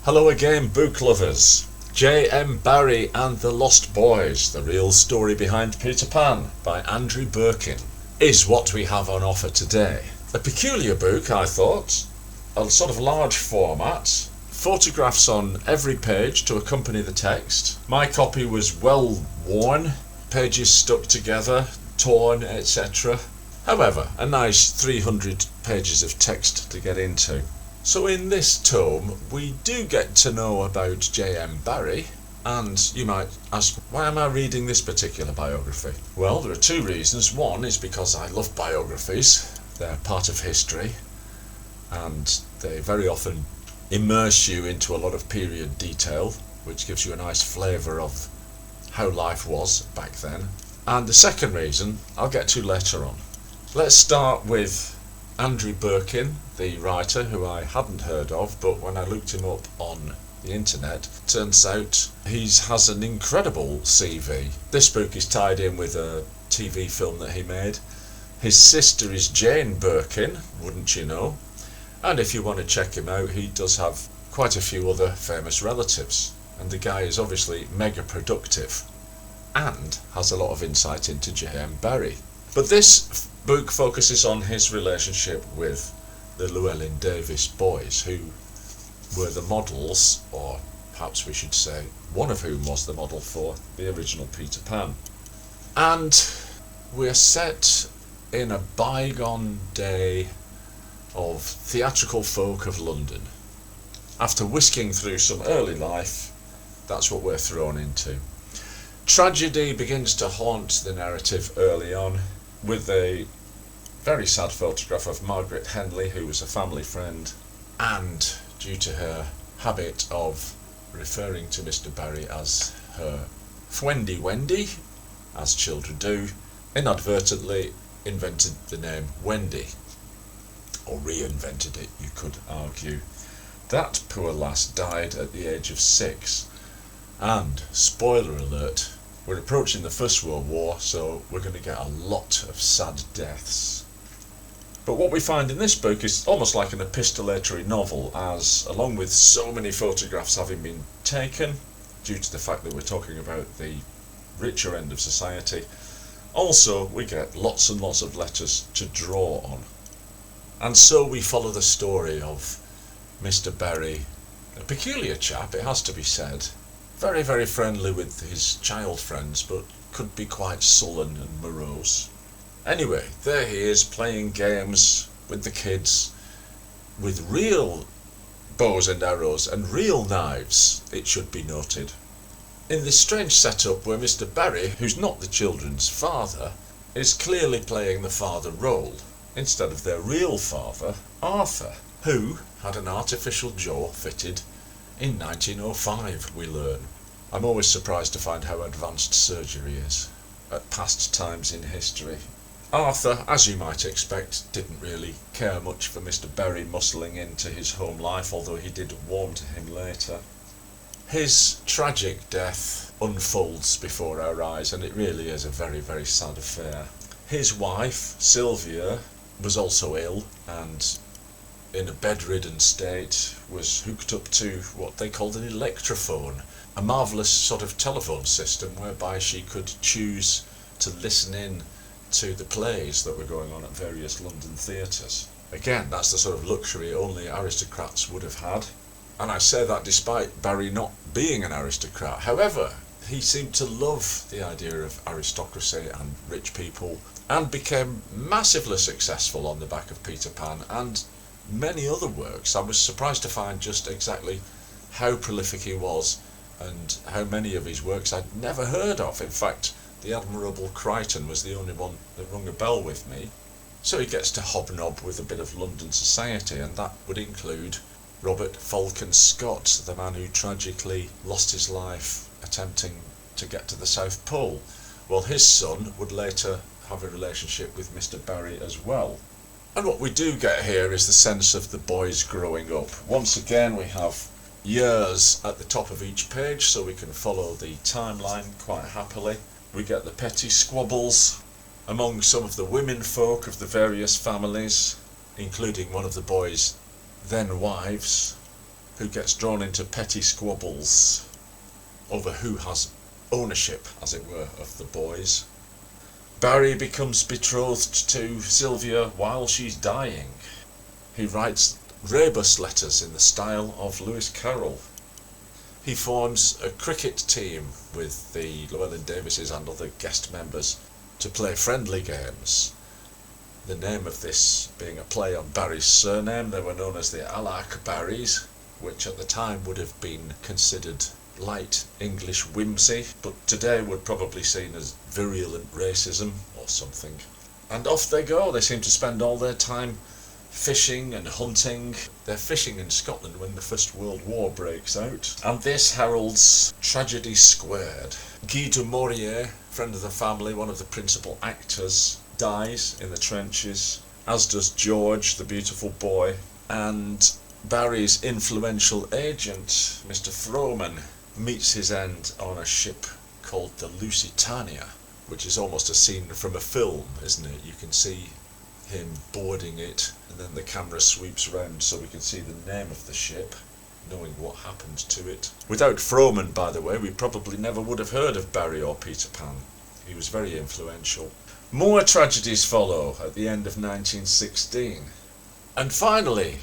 Hello again, book lovers. J.M. Barrie and the Lost Boys, the real story behind Peter Pan by Andrew Birkin, is what we have on offer today. A peculiar book, I thought, a sort of large format, photographs on every page to accompany the text. My copy was well worn, pages stuck together, torn, etc. However, a nice 300 pages of text to get into. So in this tome, we do get to know about J.M. Barrie, and you might ask, why am I reading this particular biography? Well, there are two reasons. One is because I love biographies. They're part of history, and they very often immerse you into a lot of period detail, which gives you a nice flavour of how life was back then. And the second reason, I'll get to later on. Let's start with Andrew Birkin, the writer, who I hadn't heard of, but when I looked him up on the internet, turns out he has an incredible CV. This book is tied in with a TV film that he made. His sister is Jane Birkin, wouldn't you know? And if you want to check him out, he does have quite a few other famous relatives. And the guy is obviously mega productive and has a lot of insight into J.M. Barrie. But this book focuses on his relationship with the Llewellyn Davies boys, who were the models, or perhaps we should say one of whom was the model for the original Peter Pan. And we're set in a bygone day of theatrical folk of London. After whisking through some early life, that's what we're thrown into. Tragedy begins to haunt the narrative early on, with a very sad photograph of Margaret Henley, who was a family friend, and due to her habit of referring to Mr. Barrie as her Fwendy Wendy, as children do, inadvertently invented the name Wendy, or reinvented it, you could argue. That poor lass died at the age of 6, and, spoiler alert, we're approaching the First World War, so we're going to get a lot of sad deaths. But what we find in this book is almost like an epistolatory novel, as along with so many photographs having been taken, due to the fact that we're talking about the richer end of society, also we get lots and lots of letters to draw on. And so we follow the story of Mr. Barrie, a peculiar chap, it has to be said. Very, very friendly with his child friends, but could be quite sullen and morose. Anyway, there he is playing games with the kids, with real bows and arrows and real knives, it should be noted. In this strange setup where Mr. Barrie, who's not the children's father, is clearly playing the father role, instead of their real father, Arthur, who had an artificial jaw fitted in 1905, we learn. I'm always surprised to find how advanced surgery is at past times in history. Arthur, as you might expect, didn't really care much for Mr. Barrie muscling into his home life, although he did warm to him later. His tragic death unfolds before our eyes, and it really is a very, very sad affair. His wife, Sylvia, was also ill, and in a bedridden state was hooked up to what they called an electrophone, a marvellous sort of telephone system whereby she could choose to listen in to the plays that were going on at various London theatres. Again, that's the sort of luxury only aristocrats would have had, and I say that despite Barrie not being an aristocrat. However, he seemed to love the idea of aristocracy and rich people, and became massively successful on the back of Peter Pan and many other works. I was surprised to find just exactly how prolific he was and how many of his works I'd never heard of. In fact, the Admirable Crichton was the only one that rung a bell with me. So he gets to hobnob with a bit of London society, and that would include Robert Falcon Scott, the man who tragically lost his life attempting to get to the South Pole. Well, his son would later have a relationship with Mr. Barrie as well. And what we do get here is the sense of the boys growing up. Once again, we have years at the top of each page, so we can follow the timeline quite happily. We get the petty squabbles among some of the women folk of the various families, including one of the boys' then wives, who gets drawn into petty squabbles over who has ownership, as it were, of the boys. Barrie becomes betrothed to Sylvia while she's dying. He writes rebus letters in the style of Lewis Carroll. He forms a cricket team with the Llewellyn Davies and other guest members to play friendly games. The name of this being a play on Barrie's surname. They were known as the Alach Barries, which at the time would have been considered light English whimsy, but today would probably seen as virulent racism or something. And off they go. They seem to spend all their time fishing and hunting. They're fishing in Scotland when the First World War breaks out, and this heralds tragedy squared. Guy de Maurier, friend of the family, one of the principal actors, dies in the trenches, as does George, the beautiful boy, and Barrie's influential agent, Mr. Frohman, meets his end on a ship called the Lusitania, which is almost a scene from a film, isn't it? You can see him boarding it, and then the camera sweeps round so we can see the name of the ship, knowing what happened to it. Without Frohman, by the way, we probably never would have heard of Barrie or Peter Pan. He was very influential. More tragedies follow at the end of 1916. And finally,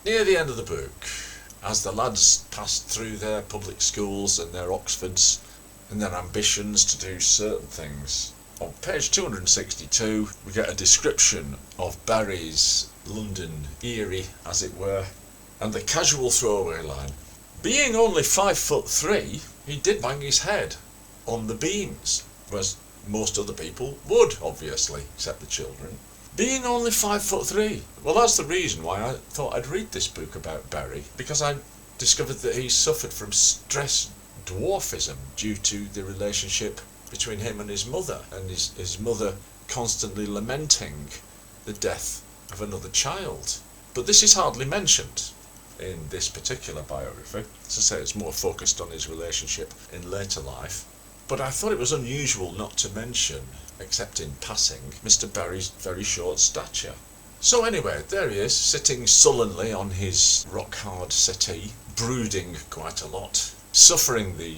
near the end of the book, as the lads passed through their public schools and their Oxfords and their ambitions to do certain things, on page 262 we get a description of Barrie's London eyrie, as it were, and the casual throwaway line. Being only 5'3", he did bang his head on the beams, whereas most other people would, obviously, except the children. Being only 5'3". Well, that's the reason why I thought I'd read this book about Barrie, because I discovered that he suffered from stress dwarfism due to the relationship between him and his mother, and his mother constantly lamenting the death of another child. But this is hardly mentioned in this particular biography. As I say, it's more focused on his relationship in later life. But I thought it was unusual not to mention, except in passing, Mr. Barrie's very short stature. So anyway, there he is, sitting sullenly on his rock-hard settee, brooding quite a lot, suffering the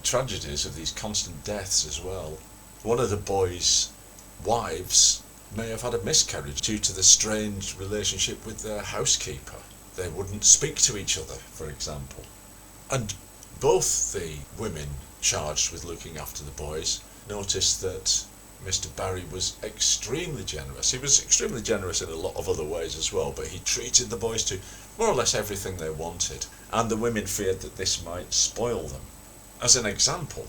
tragedies of these constant deaths as well. One of the boys' wives may have had a miscarriage due to the strange relationship with their housekeeper. They wouldn't speak to each other, for example. And both the women charged with looking after the boys noticed that Mr. Barrie was extremely generous. He was extremely generous in a lot of other ways as well, but he treated the boys to more or less everything they wanted, and the women feared that this might spoil them. As an example,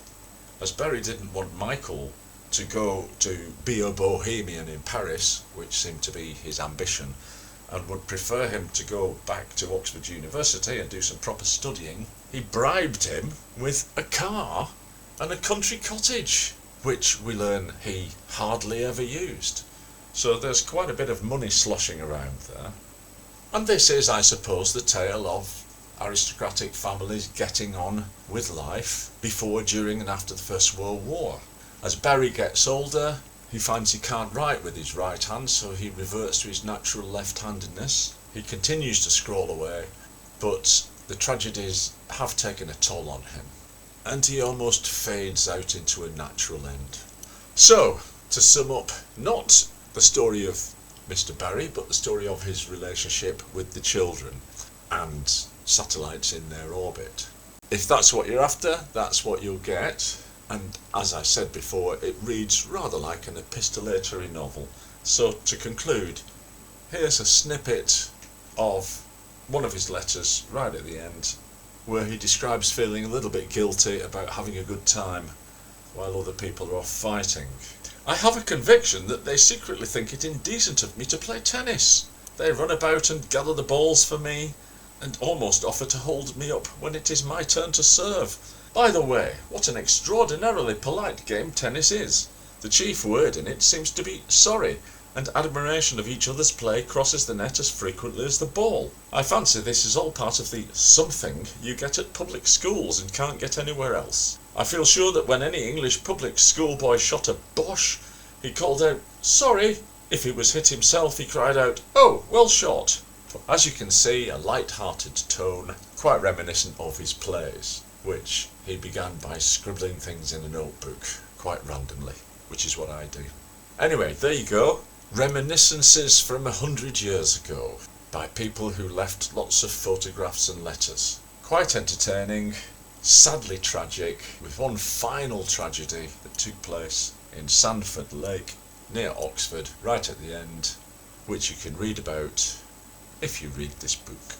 as Barrie didn't want Michael to go to be a bohemian in Paris, which seemed to be his ambition, and would prefer him to go back to Oxford University and do some proper studying, he bribed him with a car and a country cottage, which we learn he hardly ever used. So there's quite a bit of money sloshing around there. And this is, I suppose, the tale of aristocratic families getting on with life before, during and after the First World War. As Barrie gets older, he finds he can't write with his right hand, so he reverts to his natural left-handedness. He continues to scroll away, but the tragedies have taken a toll on him, and he almost fades out into a natural end. So, to sum up, not the story of Mr. Barrie, but the story of his relationship with the children and satellites in their orbit. If that's what you're after, that's what you'll get. And as I said before, it reads rather like an epistolatory novel. So to conclude, here's a snippet of one of his letters right at the end, where he describes feeling a little bit guilty about having a good time while other people are off fighting. I have a conviction that they secretly think it indecent of me to play tennis. They run about and gather the balls for me, and almost offer to hold me up when it is my turn to serve. By the way, what an extraordinarily polite game tennis is. The chief word in it seems to be sorry, and admiration of each other's play crosses the net as frequently as the ball. I fancy this is all part of the something you get at public schools and can't get anywhere else. I feel sure that when any English public schoolboy shot a Boche, he called out, "Sorry." If he was hit himself, he cried out, "Oh, well shot." As you can see, a light-hearted tone quite reminiscent of his plays, which he began by scribbling things in a notebook quite randomly, which is what I do. Anyway, there you go. Reminiscences from 100 years ago by people who left lots of photographs and letters. Quite entertaining, sadly tragic, with one final tragedy that took place in Sandford Lake near Oxford right at the end, which you can read about if you read this book.